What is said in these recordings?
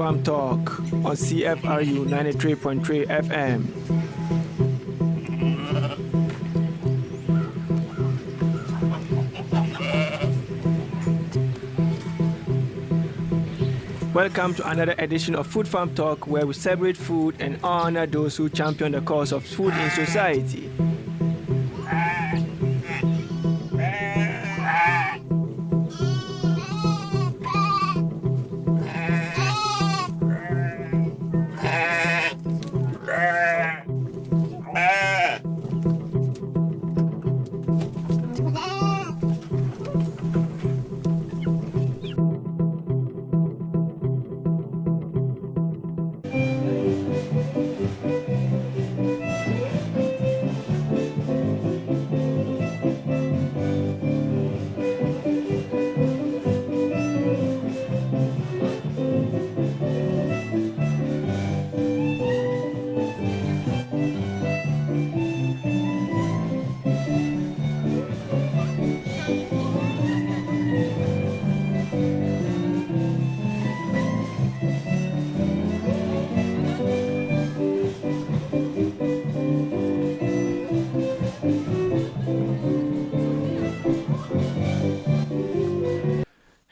FoodFarm Talk on CFRU 93.3 FM. Welcome to another edition of FoodFarm Talk, where we celebrate food and honor those who champion the cause of food in society.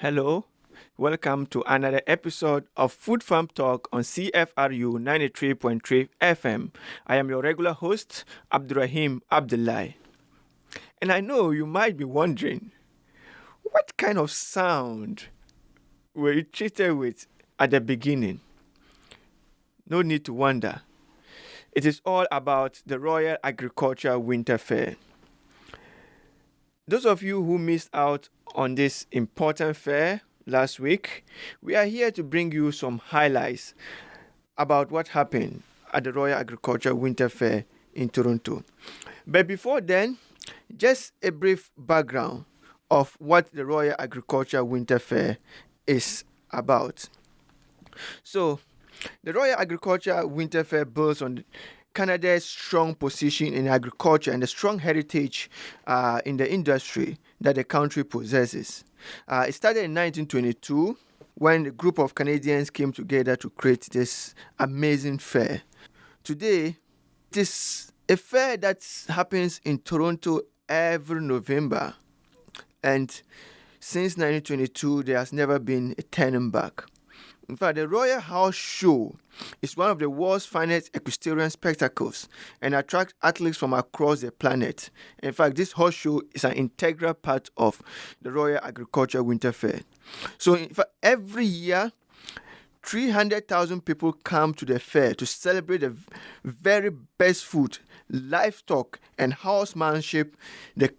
Hello, welcome to another episode of FoodFarm Talk on CFRU 93.3 FM. I am your regular host, Abdurrahim Abdullahi. And I know you might be wondering, what kind of sound were you treated with at the beginning? No need to wonder. It is all about the Royal Agriculture Winter Fair. Those of you who missed out on this important fair last week, we are here to bring you some highlights about what happened at the Royal Agriculture Winter Fair in Toronto. But before then, just a brief background of what the Royal Agriculture Winter Fair is about. So, the Royal Agriculture Winter Fair builds on Canada's strong position in agriculture and the strong heritage in the industry that the country possesses. It started in 1922 when a group of Canadians came together to create this amazing fair. Today, it is a fair that happens in Toronto every November. And since 1922, there has never been a turning back. In fact, the Royal House Show is one of the world's finest equestrian spectacles and attracts athletes from across the planet. In fact, this horse show is an integral part of the Royal Agriculture Winter Fair. So, in fact, every year, 300,000 people come to the fair to celebrate the very best food, livestock, and horsemanship that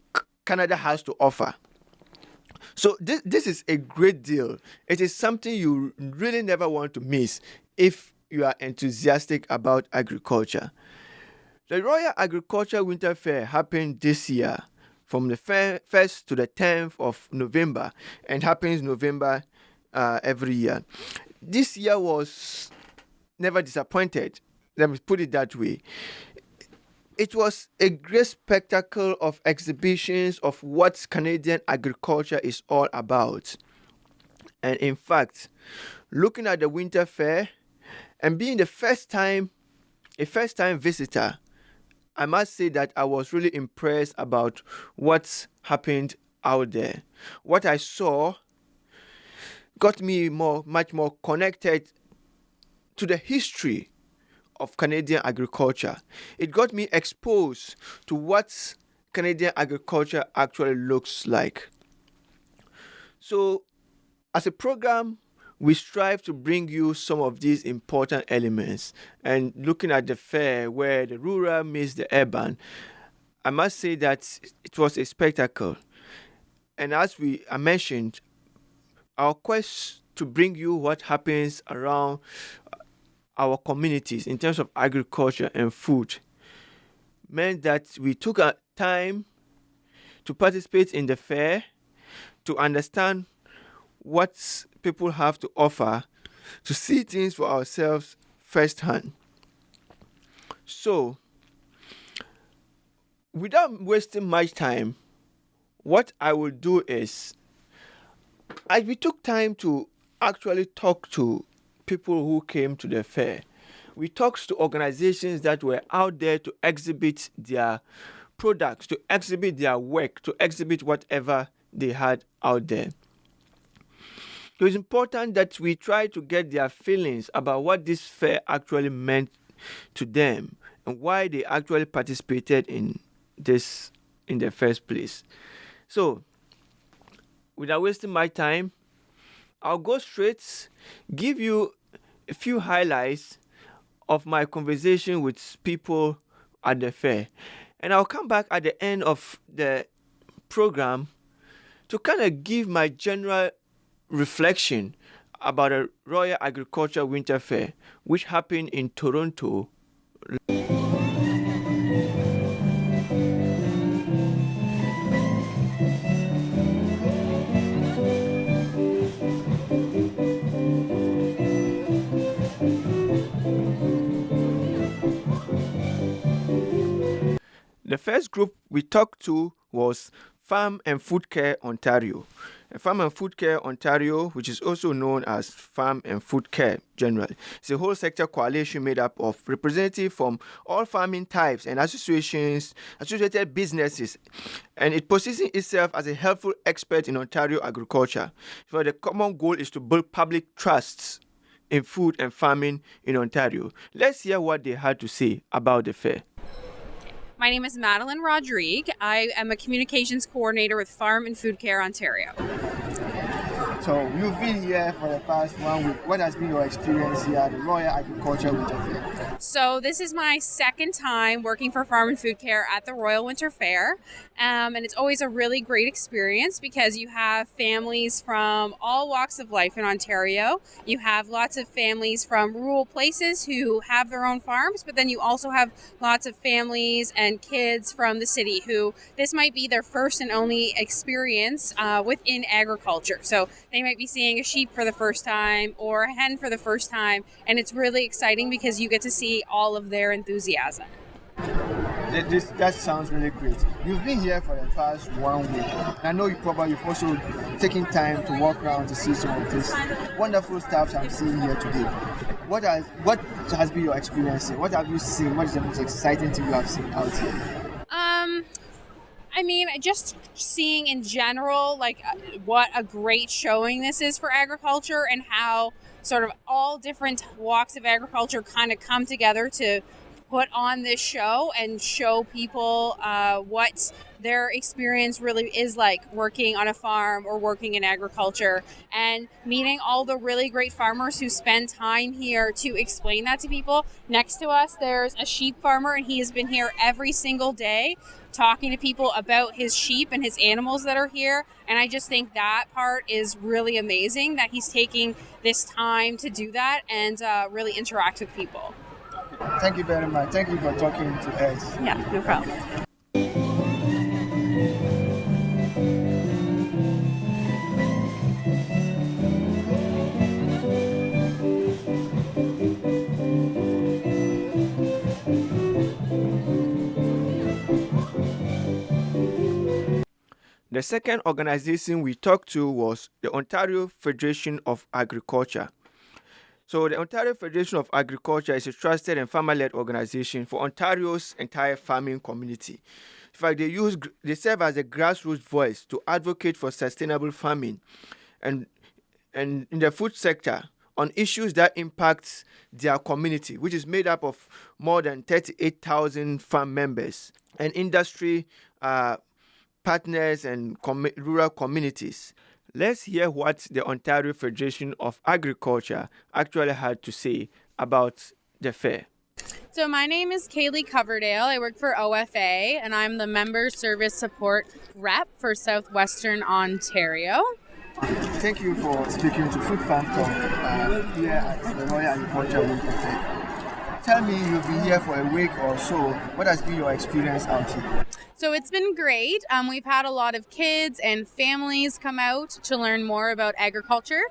Canada has to offer. So this is a great deal. It is something you really never want to miss if you are enthusiastic about agriculture. The Royal Agriculture Winter Fair happened this year from the 1st to the 10th of November and happens November every year. This year was never disappointed. Let me put it that way. It was a great spectacle of exhibitions of what Canadian agriculture is all about. And in fact, looking at the Winter Fair and being a first-time visitor, I must say that I was really impressed about what happened out there. What I saw got me much more connected to the history of Canadian agriculture. It got me exposed to what Canadian agriculture actually looks like. So, as a program, we strive to bring you some of these important elements. And looking at the fair where the rural meets the urban, I must say that it was a spectacle. And as I mentioned, our quest to bring you what happens around our communities in terms of agriculture and food meant that we took our time to participate in the fair, to understand what people have to offer, to see things for ourselves firsthand. So, without wasting much time, what I will do is, we took time to actually talk to people who came to the fair. We talked to organizations that were out there to exhibit their products, to exhibit their work, to exhibit whatever they had out there. So it's important that we try to get their feelings about what this fair actually meant to them and why they actually participated in this in the first place. So, without wasting my time, I'll go straight, give you a few highlights of my conversation with people at the fair. And I'll come back at the end of the program to kind of give my general reflection about the Royal Agriculture Winter Fair, which happened in Toronto. The first group we talked to was Farm and Food Care Ontario. Farm and Food Care Ontario, which is also known as Farm and Food Care generally, it's a whole sector coalition made up of representatives from all farming types and associations, associated businesses, and it positions itself as a helpful expert in Ontario agriculture. So the common goal is to build public trusts in food and farming in Ontario. Let's hear what they had to say about the fair. My name is Madeline Rodrigue. I am a communications coordinator with Farm and Food Care Ontario. So you've been here for the past 1 week. What has been your experience here at the Royal Agriculture Winter Fair? So this is my second time working for Farm and Food Care at the Royal Winter Fair. And it's always a really great experience because you have families from all walks of life in Ontario. You have lots of families from rural places who have their own farms, but then you also have lots of families and kids from the city who this might be their first and only experience within agriculture. So they might be seeing a sheep for the first time or a hen for the first time, and it's really exciting because you get to see all of their enthusiasm. That sounds really great. You've been here for the past 1 week. I know you've also taken time to walk around to see some of this wonderful stuff I'm seeing here today. What has been your experience here? What have you seen? What is the most exciting thing you have seen out here? I mean, just seeing in general, like what a great showing this is for agriculture and how sort of all different walks of agriculture kind of come together to put on this show and show people what their experience really is like working on a farm or working in agriculture, and meeting all the really great farmers who spend time here to explain that to people. Next to us, there's a sheep farmer, and he has been here every single day talking to people about his sheep and his animals that are here. And I just think that part is really amazing that he's taking this time to do that and really interact with people. Thank you very much. Thank you for talking to us. Yeah, no problem. The second organization we talked to was the Ontario Federation of Agriculture. So the Ontario Federation of Agriculture is a trusted and farmer-led organization for Ontario's entire farming community. In fact, they serve as a grassroots voice to advocate for sustainable farming and in the food sector on issues that impact their community, which is made up of more than 38,000 farm members and industry partners and rural communities. Let's hear what the Ontario Federation of Agriculture actually had to say about the fair. So my name is Kaylee Coverdale. I work for OFA, and I'm the Member Service Support Rep for Southwestern Ontario. Thank you for speaking to FoodFarm Talk here at the Royal Agriculture Winter Fair. Tell me, you've been here for a week or so. What has been your experience out here? So it's been great. We've had a lot of kids and families come out to learn more about agriculture.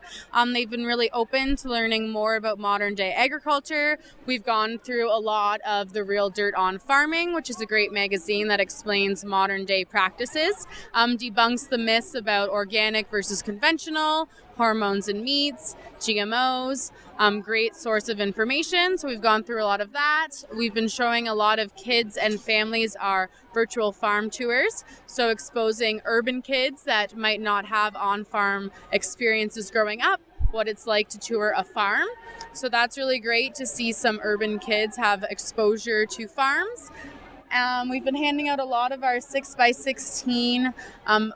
They've been really open to learning more about modern day agriculture. We've gone through a lot of The Real Dirt on Farming, which is a great magazine that explains modern day practices, debunks the myths about organic versus conventional, hormones in meats, GMOs, great source of information. So we've gone through a lot of that. We've been showing a lot of kids and families our virtual farm tours. So exposing urban kids that might not have on-farm experiences growing up, what it's like to tour a farm. So that's really great to see some urban kids have exposure to farms. We've been handing out a lot of our 6x16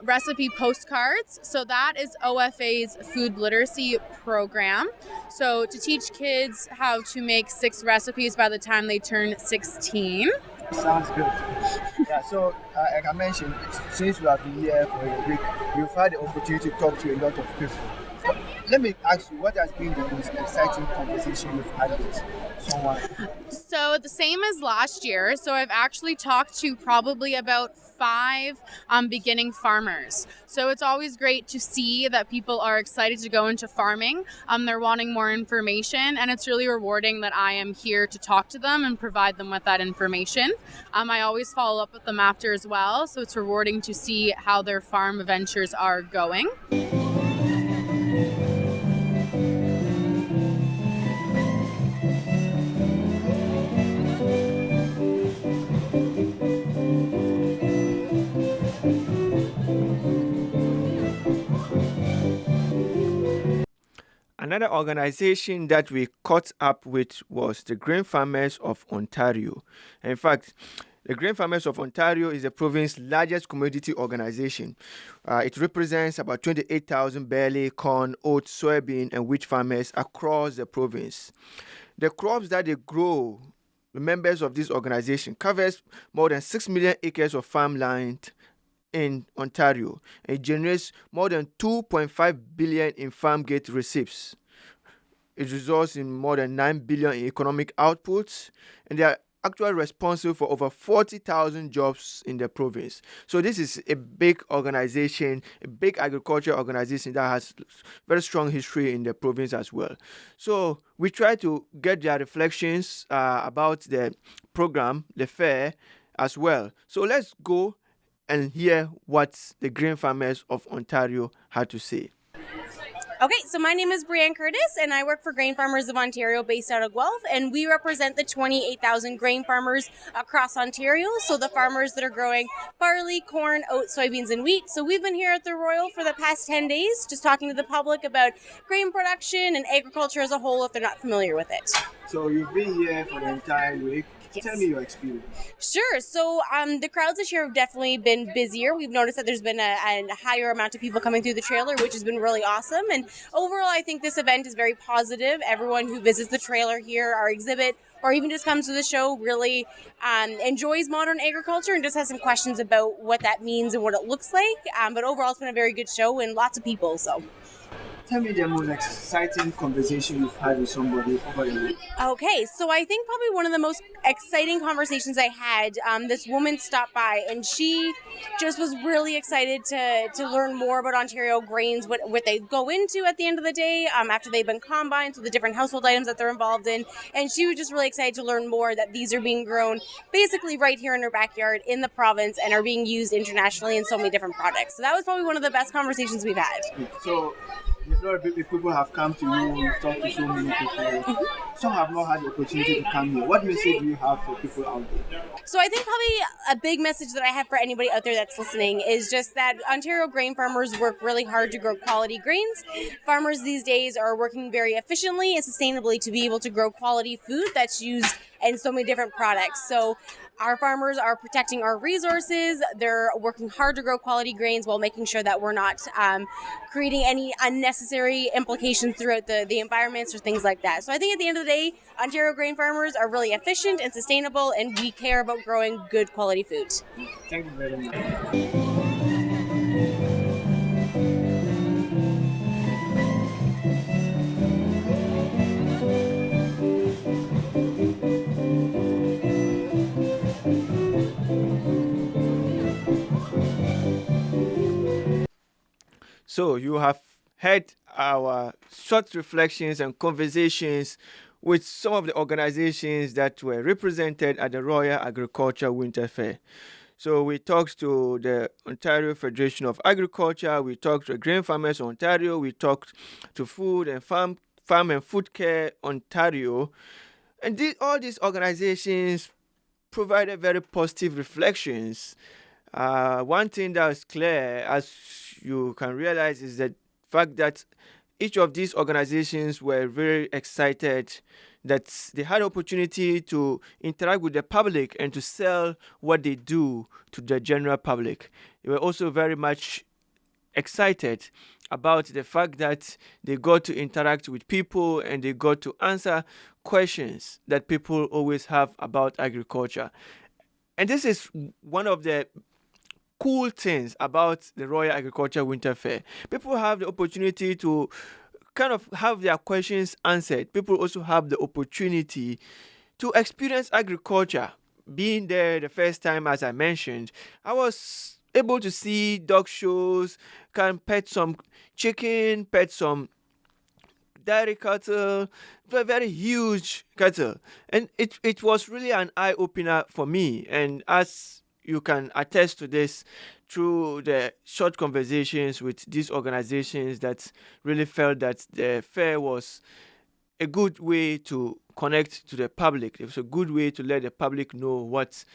recipe postcards. So that is OFA's food literacy program. So to teach kids how to make 6 recipes by the time they turn 16. Sounds good. Yeah, so like I mentioned, since we have been here for a week, we've had the opportunity to talk to a lot of people. Let me ask you, what has been the most exciting conversation you've had with someone? So the same as last year. So I've actually talked to probably about 5 beginning farmers. So it's always great to see that people are excited to go into farming. They're wanting more information, and it's really rewarding that I am here to talk to them and provide them with that information. I always follow up with them after as well. So it's rewarding to see how their farm ventures are going. Another organization that we caught up with was the Grain Farmers of Ontario. In fact, the Grain Farmers of Ontario is the province's largest community organization. It represents about 28,000 barley, corn, oats, soybean, and wheat farmers across the province. The crops that they grow, the members of this organization, covers more than 6 million acres of farmland in Ontario. It generates more than 2.5 billion in farm gate receipts. It results in more than 9 billion in economic outputs, and they are actually responsible for over 40,000 jobs in the province. So this is a big organization, a big agriculture organization that has very strong history in the province as well. So we try to get their reflections about the program, the fair, as well. So let's go and hear what the Grain Farmers of Ontario had to say. Okay, so my name is Brianne Curtis, and I work for Grain Farmers of Ontario based out of Guelph, and we represent the 28,000 grain farmers across Ontario, so the farmers that are growing barley, corn, oats, soybeans, and wheat. So we've been here at the Royal for the past 10 days, just talking to the public about grain production and agriculture as a whole if they're not familiar with it. So you've been here for the entire week. Yes. Tell me your experience. Sure. So the crowds this year have definitely been busier. We've noticed that there's been a higher amount of people coming through the trailer, which has been really awesome. And overall, I think this event is very positive. Everyone who visits the trailer here, our exhibit, or even just comes to the show really enjoys modern agriculture and just has some questions about what that means and what it looks like. But overall, it's been a very good show and lots of people. So. Tell me the most exciting conversation you've had with somebody over the week. Okay, so I think probably one of the most exciting conversations I had, this woman stopped by and she just was really excited to learn more about Ontario grains, what they go into at the end of the day after they've been combined, so the different household items that they're involved in. And she was just really excited to learn more that these are being grown basically right here in her backyard in the province and are being used internationally in so many different products. So that was probably one of the best conversations we've had. So, a lot of people have come to you, you've talked to so many people. Mm-hmm. Some have not had the opportunity to come here. What message do you have for people out there? So I think probably a big message that I have for anybody out there that's listening is just that Ontario grain farmers work really hard to grow quality grains. Farmers these days are working very efficiently and sustainably to be able to grow quality food that's used in so many different products. So our farmers are protecting our resources. They're working hard to grow quality grains while making sure that we're not creating any unnecessary implications throughout the environments or things like that. So I think at the end of the day, Ontario grain farmers are really efficient and sustainable, and we care about growing good quality food. Thank you very much. So you have heard our short reflections and conversations with some of the organizations that were represented at the Royal Agriculture Winter Fair. So we talked to the Ontario Federation of Agriculture, we talked to Grain Farmers Ontario, we talked to Food and Farm and Food Care Ontario, and all these organizations provided very positive reflections. One thing that is clear, as you can realize, is the fact that each of these organizations were very excited that they had opportunity to interact with the public and to sell what they do to the general public. They were also very much excited about the fact that they got to interact with people and they got to answer questions that people always have about agriculture. And this is one of the cool things about the Royal Agriculture Winter Fair. People have the opportunity to kind of have their questions answered. People also have the opportunity to experience agriculture. Being there the first time, as I mentioned, I was able to see dog shows, can pet some chicken, pet some dairy cattle, very huge cattle. And it was really an eye-opener for me. And as you can attest to this through the short conversations with these organizations that really felt that the fair was a good way to connect to the public. It was a good way to let the public know what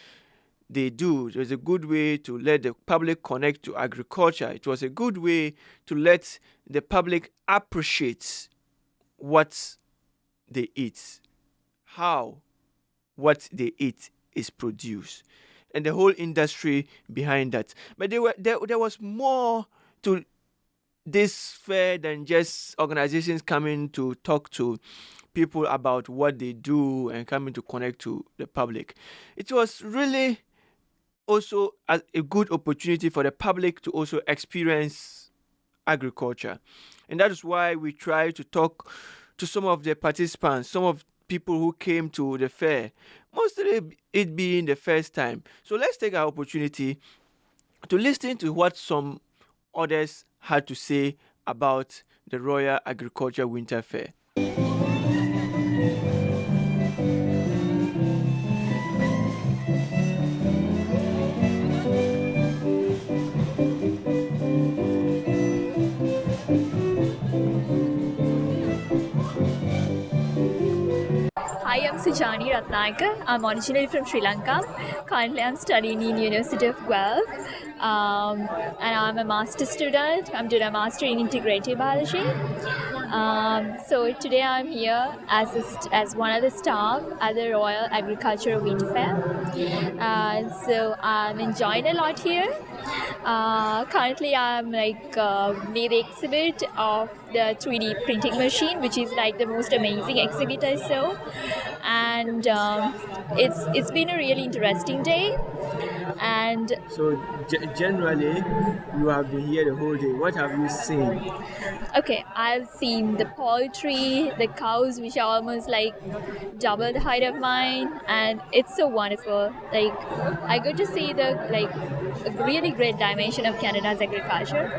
they do. It was a good way to let the public connect to agriculture. It was a good way to let the public appreciate what they eat, how what they eat is produced, and the whole industry behind that. But there was more to this fair than just organizations coming to talk to people about what they do and coming to connect to the public. It was really also a good opportunity for the public to also experience agriculture. And that is why we try to talk to some of the participants, some of people who came to the fair, mostly it being the first time. So let's take our opportunity to listen to what some others had to say about the Royal Agriculture Winter Fair. Hi, I'm Sujani Ratnayakar. I'm originally from Sri Lanka. Currently, I'm studying in University of Guelph. And I'm a master's student. I'm doing a master in integrative biology. So today I'm here as one of the staff at the Royal Agricultural Winter Fair. So I'm enjoying a lot here. Currently I'm near the exhibit of the 3D printing machine, which is like the most amazing exhibit I saw. And it's been a really interesting day. And so generally you have been here the whole day. What have you seen? Okay, I've seen the poultry, the cows, which are almost like double the height of mine, and it's so wonderful. Like, I got to see a really great dimension of Canada's agriculture.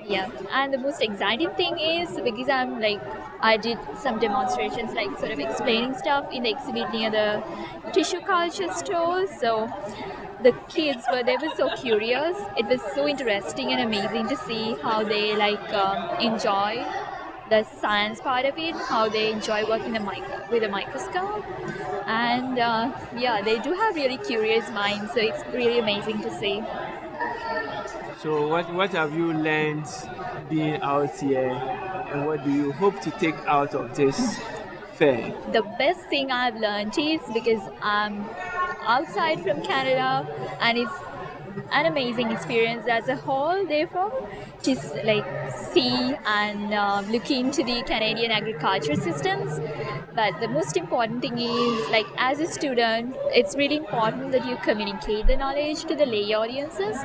Yeah, and the most exciting thing is because I did some demonstrations, sort of explaining stuff in the exhibit near the tissue culture stores. So the kids they were so curious. It was so interesting and amazing to see how they enjoy the science part of it, how they enjoy working with a microscope. And they do have really curious minds, so it's really amazing to see. So what have you learned being out here, and what do you hope to take out of this fair? The best thing I've learned is because I'm outside from Canada, and it's an amazing experience as a whole, therefore, just see and look into the Canadian agriculture systems. But the most important thing is, as a student, it's really important that you communicate the knowledge to the lay audiences.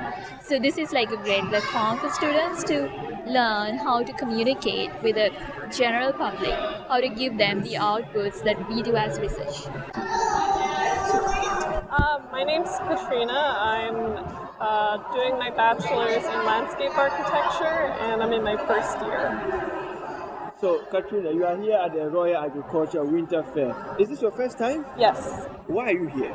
So this is a great platform for students to learn how to communicate with the general public, how to give them the outputs that we do as research. My name's Katrina. I'm doing my bachelor's in landscape architecture, and I'm in my first year. So, Katrina, you are here at the Royal Agriculture Winter Fair. Is this your first time? Yes. Why are you here?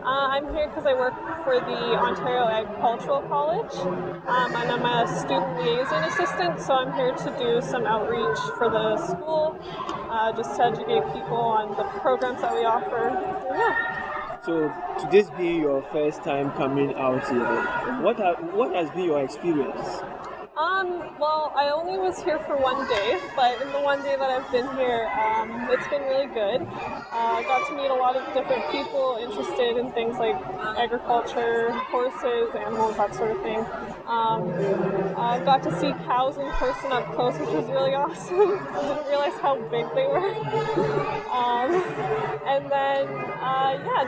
I'm here because I work for the Ontario Agricultural College, and I'm a student liaison assistant, so I'm here to do some outreach for the school, just to educate people on the programs that we offer. Yeah. So, to this being your first time coming out here, what has been your experience? Well, I only was here for one day, but in the one day that I've been here, it's been really good. I got to meet a lot of different people interested in things like agriculture, horses, animals, that sort of thing. I got to see cows in person up close, which was really awesome. I didn't realize how big they were. And then,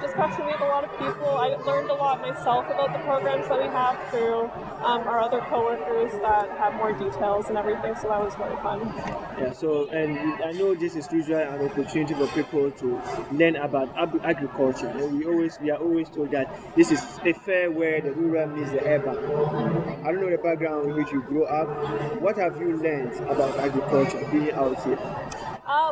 just got to meet a lot of people. I learned a lot myself about the programs that we have through our other coworkers that have more details and everything, so that was really fun. Yeah, so, and I know this is usually an opportunity for people to learn about agriculture. And we are always told that this is a fair where the rural meets the urban. I don't know the background in which you grew up. What have you learned about agriculture being out here?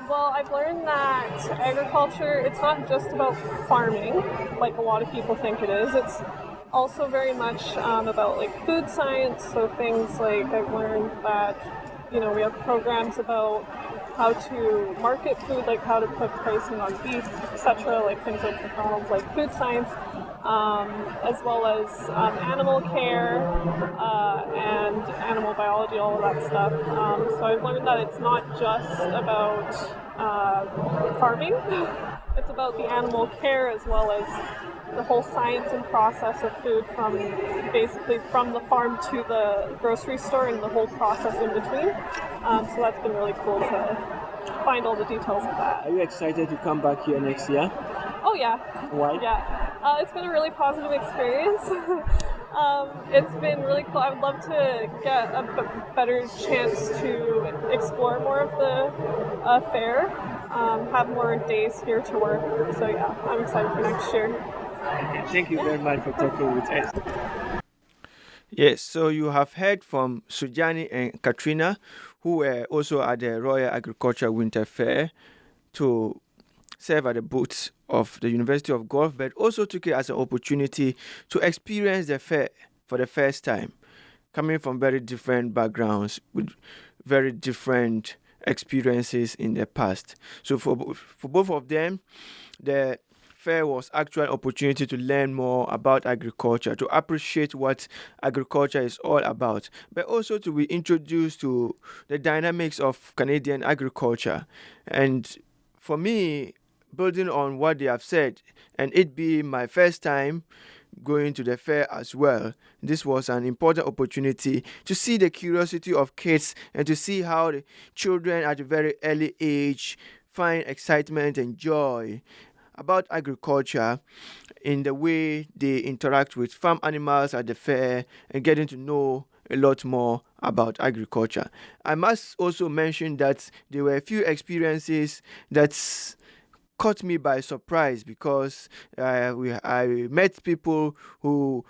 Well, I've learned that agriculture, it's not just about farming, like a lot of people think it is. It's also very much about like food science, so things like I've learned that, we have programs about how to market food, like how to put pricing on beef, etc., like things like McDonald's, like food science, as well as animal care and animal biology, all of that stuff. So I've learned that it's not just about farming, it's about the animal care as well as the whole science and process of food from the farm to the grocery store and the whole process in between. So that's been really cool to find all the details of that. Are you excited to come back here next year? Oh yeah. Why? Yeah. It's been a really positive experience. It's been really cool. I would love to get a better chance to explore more of the fair, have more days here to work. So yeah, I'm excited for next year. Okay, thank you very much for talking with us. Yes, so you have heard from Sujani and Katrina, who were also at the Royal Agriculture Winter Fair to serve at the booth of the University of Guelph, but also took it as an opportunity to experience the fair for the first time, coming from very different backgrounds with very different experiences in the past. So for both of them, the fair was actual opportunity to learn more about agriculture, to appreciate what agriculture is all about, but also to be introduced to the dynamics of Canadian agriculture. And for me, building on what they have said, and it being my first time going to the fair as well, this was an important opportunity to see the curiosity of kids and to see how the children at a very early age find excitement and joy about agriculture in the way they interact with farm animals at the fair and getting to know a lot more about agriculture. I must also mention that there were a few experiences that caught me by surprise because I met people who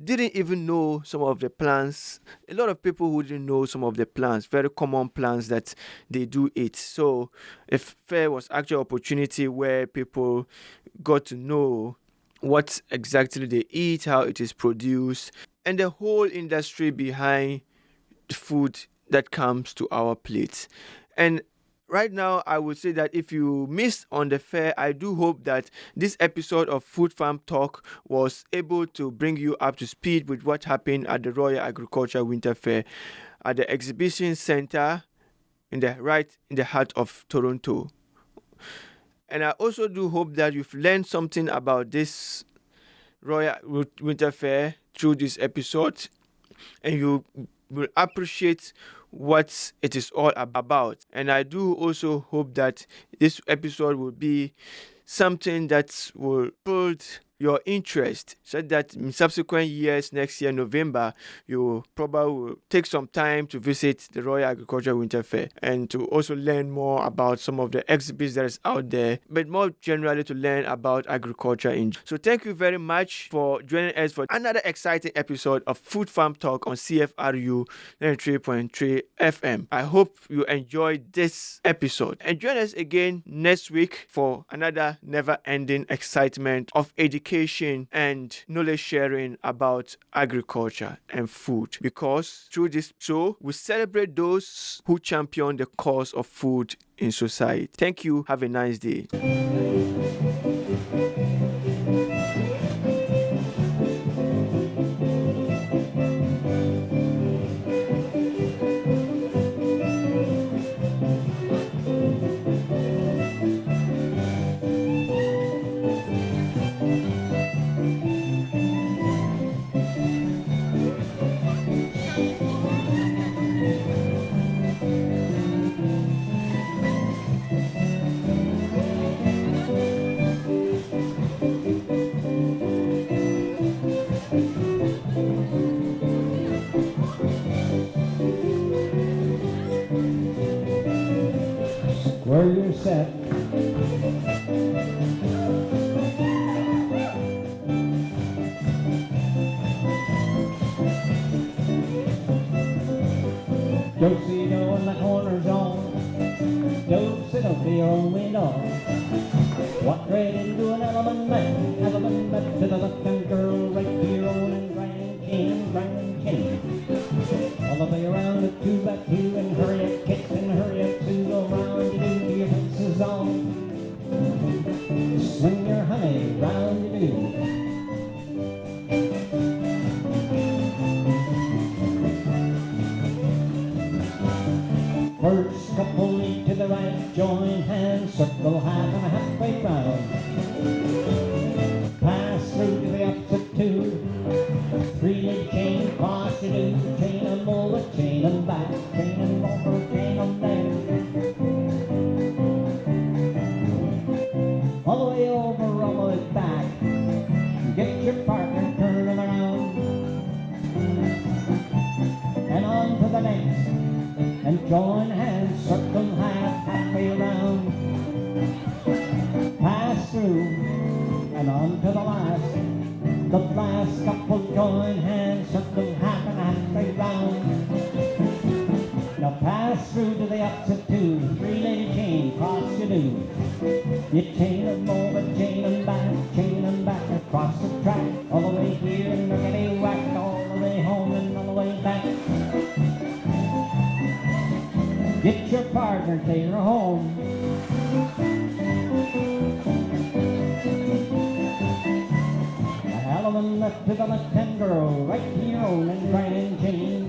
didn't even know some of the plants. A lot of people who didn't know some of the plants, very common plants that they do eat. So a fair was actually an opportunity where people got to know what exactly they eat, how it is produced, and the whole industry behind the food that comes to our plates. And right now, I would say that if you missed on the fair, I do hope that this episode of FoodFarm Talk was able to bring you up to speed with what happened at the Royal Agriculture Winter Fair at the Exhibition Centre right in the heart of Toronto. And I also do hope that you've learned something about this Royal Winter Fair through this episode, and you will appreciate what it is all about. And I do also hope that this episode will be something that will build your interest so that in subsequent years, next year, November, you probably will take some time to visit the Royal Agricultural Winter Fair and to also learn more about some of the exhibits that is out there, but more generally to learn about agriculture in. So thank you very much for joining us for another exciting episode of Food Farm Talk on CFRU 93.3 FM. I hope you enjoyed this episode and join us again next week for another never-ending excitement of education and knowledge sharing about agriculture and food, because through this show we celebrate those who champion the cause of food in society. Thank you. Have a nice day. Where you're set. Don't see no in the corners on. Don't sit up to your own window. Walk right into an element back to the left-hand girl, right to your own and grinding chain. All the way around the 2x2 and hurry up, kick and hurry up to go round to do your fences on. Swing your honey round to do. First couple lead to the right, join hands, circle half and a halfway round. Pass through to the opposite two. Three-lead chain, cross to do, chain and over, chain and back, chain and over, chain and down. All the way over, all the way back. Get your partner, turn them around. And on to the next. And join hands, circle halfway around. Pass through, and on to the last. The last couple join hands, circle halfway round. Now pass through to the opposite two. Three-lady chain, cross you do. You chain them over, chain them back across the track. All the way here and rickety whack, all the way home and all the way back. Get your partner, take her home. A hell of a left to the left-hand girl, right to your own and grind chain,